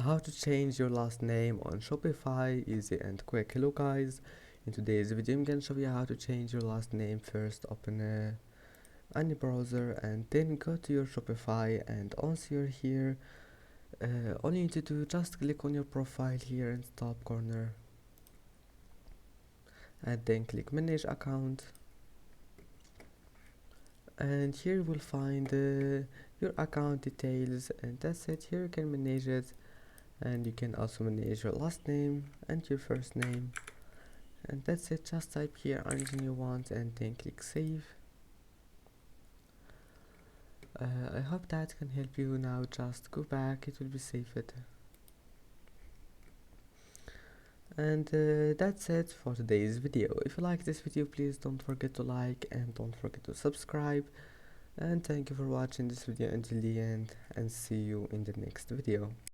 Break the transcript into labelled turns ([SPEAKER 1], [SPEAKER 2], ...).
[SPEAKER 1] How to change your last name on Shopify, easy and quick. Hello guys, in today's video I'm gonna show you how to change your last name. First open any browser and then go to your Shopify, and once you're here, all you need to do, just click on your profile here in the top corner and then click manage account, and here you will find your account details, and that's it. Here you can manage it, and you can also manage your last name and your first name, and that's it. Just type here anything you want and then click save. I hope that can help you. Now just go back, it will be saved. And that's it for today's video. If you like this video, please don't forget to like and don't forget to subscribe, and thank you for watching this video until the end, and see you in the next video.